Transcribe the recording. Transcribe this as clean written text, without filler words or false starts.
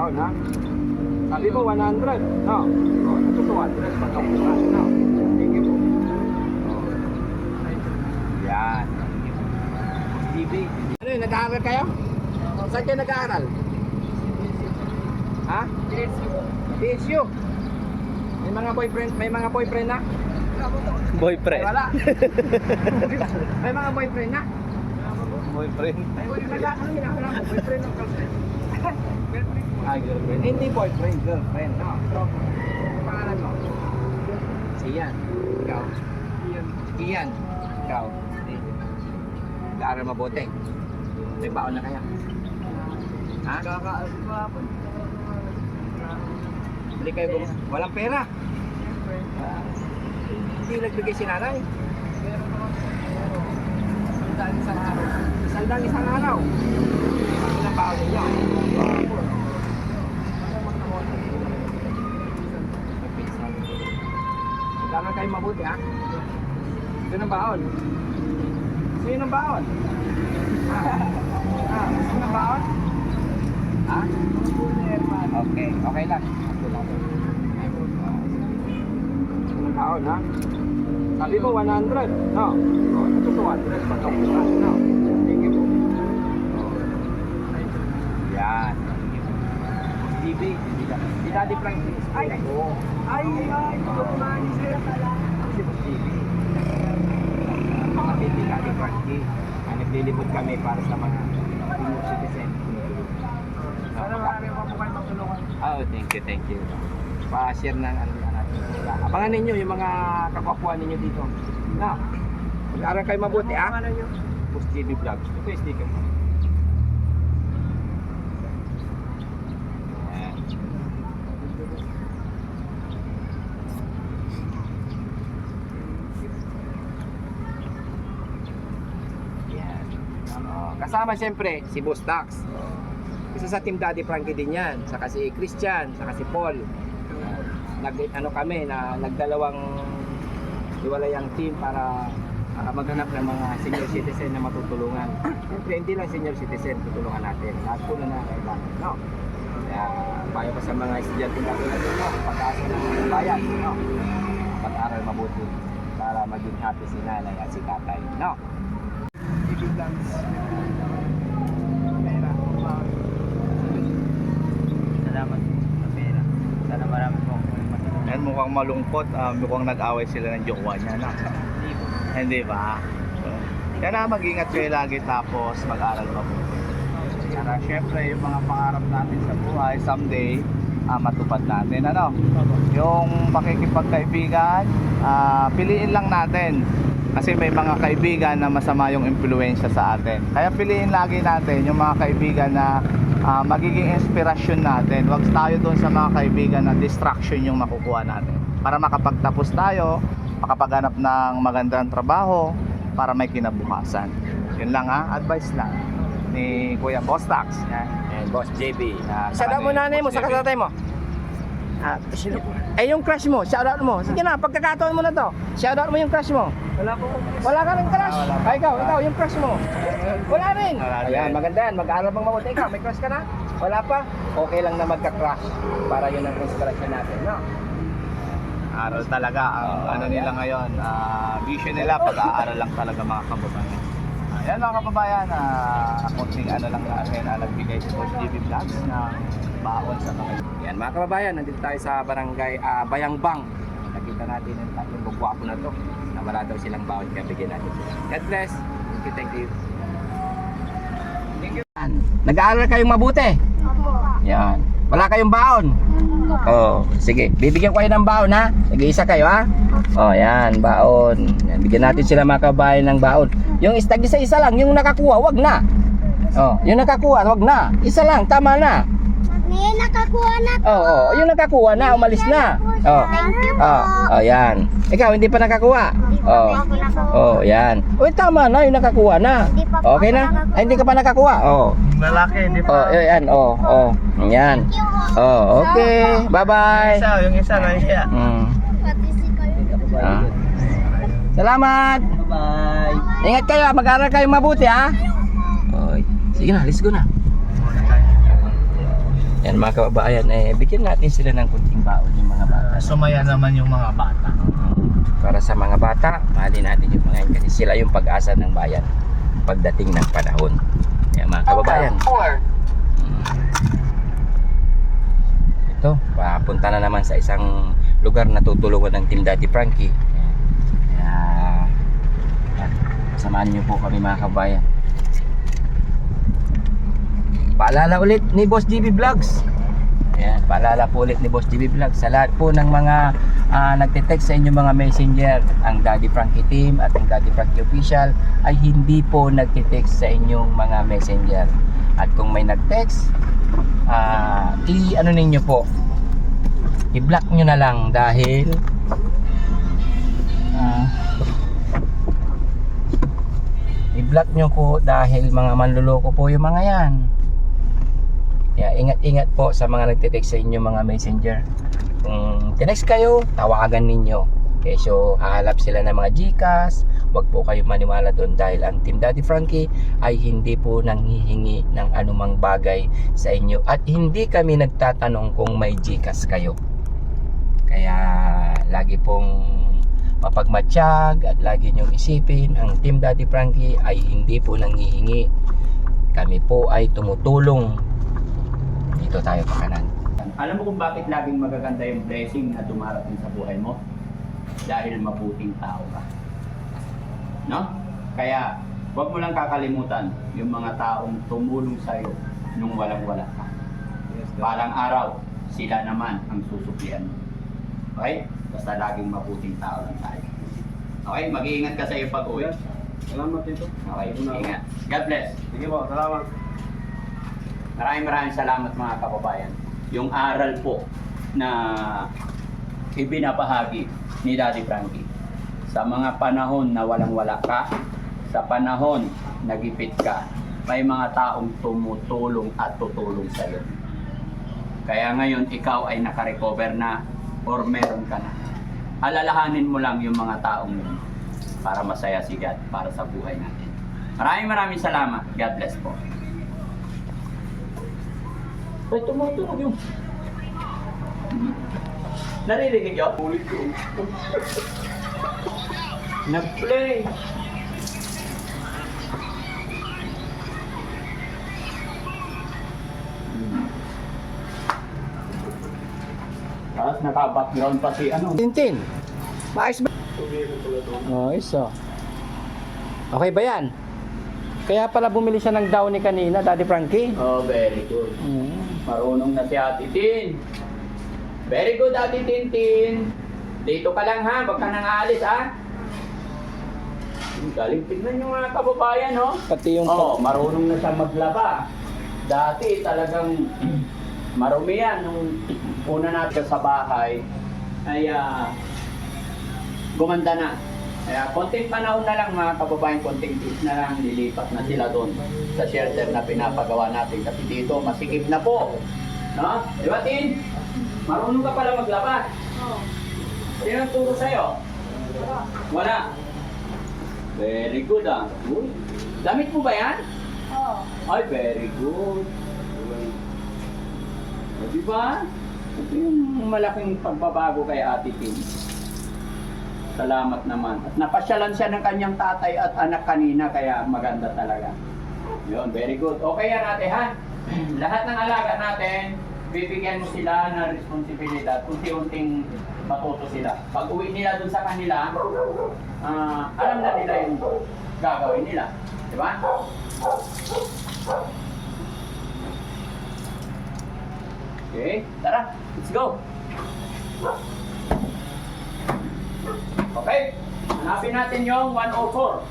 baon ha? Sabi mo 100, no? O, ito 200, pagkakuha, no? Thank you po. Yan. TV. Ano yun, nag-aaral kayo? Saan kayo nag-aaral? Ha? PSU. May mga boyfriend na? Boyfriend. Ay, wala. May mga boyfriend na? Boyfriend. Ay, wala. Ano ginagawa mo? Boyfriend o girlfriend? Ah, girlfriend. Hindi boyfriend, girlfriend. No. So, ano pangalan mo? Si Ian. Ikaw? Ian. Ikaw? Nag-aaral mabuti. May baon na kaya? Ha? Hindi kayo walang pera. Hindi nagbigay si nanay. Sandang isang araw. Ilang baon ninyo? Kailangan kayo mabuti ha? Sino ang baon? Sino ang baon? Sino ang baon? Ha? Okay, okay lang. Sino ang baon ha? Sabi mo 100, no? O, ito 200, pagkakuha, no? Thank you po. Yan. TV, si Daddy Frankie. Ay, oo. Ay, ito kumain siya pala. Si TV. Kapatid ni Daddy Frankie. Naglilibot kami para sa mga senior citizen. Sana marami pa po kayo magtulungan. Oh, thank you. Pa-share ng ano natin. Abangan ninyo yung mga kapwapuan ninyo dito. Na, mag-aaral kayo mabuti ha? Post JB Vlogs. Ito yung sticker mo. Kasama siyempre si Boss Tax. Isa sa Team Daddy Frankie din yan. Saka si Christian, saka si Paul. Nagdalawang iwalayang team para maghanap ng mga senior citizen na matutulungan. Siyempre hindi lang senior citizen tutulungan natin. Lahat po na kailangan. No? Kaya payo pa sa mga estudyante natin no? Pag-asa ng bayan. No? Pag-aral mabuti para maging happy si nanay at si tatay. No? Salamat sa pera. Sana marami po akong yan, mukhang malungkot. Mukhang nag-away sila ng jowa niya na. Hindi ba? So, kaya na mag-ingat kayo lagi tapos mag-aral pa po. Para syempre yung mga pangarap natin sa buhay someday matupad natin. Ano? Yung pakikipagkaibigan, piliin lang natin. Kasi may mga kaibigan na masama yung impluensya sa atin. Kaya piliin lagi natin yung mga kaibigan na magiging inspirasyon natin. Huwag tayo doon sa mga kaibigan na distraction yung makukuha natin. Para makapagtapos tayo, makapaghanap ng magandang trabaho para may kinabukasan. Yun lang ha, advice lang ni Kuya Boss Tax. And Boss JB. Shoutout mo nanay mo, saka tatay mo. Yung crush mo, shoutout mo. Sige na, pagkakataon mo na to. Shoutout mo yung crush mo. Wala po. Wala ka rin crush. Ay, ikaw, yung crush mo. Wala rin. Ayan, maganda yan. Mag-aaral bang mabuti. Ikaw, may crush ka na? Wala pa? Okay lang na magka-crush. Para yun ang inspiration natin, no? Aral talaga. Ang nila ngayon, vision nila, pag-aaral lang talaga mga kababayan. Ayan mga kababayan, kunting ano lang natin, nagbigay si Boss JB Vlogs na baon sa mga. Yan mga kababayan, nandito tayo sa barangay Bayangbang. Nakita natin ang tatlong bugwapo na to. Na wala daw silang baon, kaya bigyan natin sila. God bless. Thank you. Thank you. Nag-aaral kayong mabuti? Opo. Yan. Wala kayong baon? Oh, sige. Bibigyan ko kayo ng baon ha. Nag-iisa kayo ha. Oh, yan, baon. Yan, bigyan natin sila mga kabayan ng baon. Yung isa-isa lang, yung nakakuha, wag na. Oh, yung nakakuha, wag na. Isa lang, tama na. May nakakuha na po. Oh, yung nakakuha na, umalis na. Oh. Thank you po. Oh, yan. Ikaw hindi pa nakakuha. Oh. Oh, yan. Oh, tama na, yung nakakuha na. Hindi pa po Okay ako na? nakakuha. Ay, hindi ka pa nakakuha. Oh. Lalaki, hindi Oh, yan. Oh, oh. Yan. Oh, okay. Bye-bye. Yung isa na siya. Pati si Carl. Salamat. Bye. Ingat kayo, mag-aaral kayo mabuti ha. Oy. Sige na, let's go na. Yan mga kababayan, bigyan natin sila ng kunting baon yung mga bata. Sumaya naman yung mga bata. Para sa mga bata, mahalin natin yung mga yan kasi sila yung pag-asa ng bayan pagdating ng panahon. Yan mga kababayan. Ito, papunta na naman sa isang lugar na tutulungan ng Team Daddy Frankie. Kaya, samahan niyo po kami mga kababayan. Paalala ulit ni Boss GB Vlogs. Ayan, paalala po ulit ni Boss GB Vlogs sa lahat po ng mga nagte-text sa inyong mga messenger. Ang Daddy Frankie Team at ang Daddy Frankie Official ay hindi po nagte-text sa inyong mga messenger. At kung may nag-text, ano ninyo po, i-block nyo na lang dahil i-block nyo po dahil mga manluloko po yung mga yan. Kaya ingat-ingat po sa mga nagte-text sa inyo mga messenger. Kung tinext kayo, tawagan ninyo. Kesyo hahalap sila ng mga GCash. Huwag po kayo maniwala doon dahil ang Team Daddy Frankie ay hindi po nanghihingi ng anumang bagay sa inyo. At hindi kami nagtatanong kung may GCash kayo. Kaya lagi pong mapagmatsyag at lagi nyong isipin, ang Team Daddy Frankie ay hindi po nanghihingi. Kami po ay tumutulong. Dito tayo pa kanan. Alam mo kung bakit laging magaganda yung blessing na dumarating sa buhay mo? Dahil mabuting tao ka. No? Kaya, huwag mo lang kakalimutan yung mga taong tumulong sa'yo nung walang-wala ka. Parang araw, sila naman ang susuklian mo. Okay? Basta laging mabuting tao lang tayo. Okay? Mag-iingat ka sa iyo pag-uwi. Salamat dito. Okay, ingat. God bless. Sige po, salamat. Maraming salamat mga kababayan. Yung aral po na ibinabahagi ni Daddy Frankie sa mga panahon na walang-wala ka, sa panahon nagipit ka, may mga taong tumutulong at tutulong sa iyo. Kaya ngayon ikaw ay nakarecover na or meron ka na. Alalahanin mo lang yung mga taong yun para masaya si God para sa buhay natin. Maraming salamat. God bless po. Ay, tumutunog yung... Naririnig yun? Nag-play. Tapos naka-background pa si ano. Tintin. Maayos ba? Maayos oh. Okay ba yan? Kaya pala bumili siya ng downy kanina, Daddy Frankie. Oh, very good. Marunong na si Ate Tin. Very good, Ate Tintin. Dito ka lang ha, wag ka nang aalis ha. Galing, tignan yung mga kababayan, no? Pati yung... Oh, marunong na siya maglaba. Dati talagang marumi yan. Nung una natin sa bahay, ay gumanda na. Kaya konting panahon na lang mga kababayan, konting tips na lang, lilipat na sila doon sa shelter na pinapagawa natin. Kasi dito, masikip na po. No? Di ba, Tin? Marunong ka pala maglaba. Oo. Sino ang turo sa'yo? Wala. Very good ah. Uy. Damit mo ba yan? Oo. Ay, very good. O, diba? Ito yung malaking pagbabago kay Ate Tin. Salamat naman. At napasyalan siya ng kanyang tatay at anak kanina, kaya maganda talaga. Yun, very good. Okay yan ate ha? Lahat ng alaga natin, bibigyan mo sila ng responsibilidad. Unti-unting matuto sila. Pag uwi nila dun sa kanila, alam na nila yung gagawin nila. Diba? Okay, tara, let's go. Okay, hanapin natin yung 104.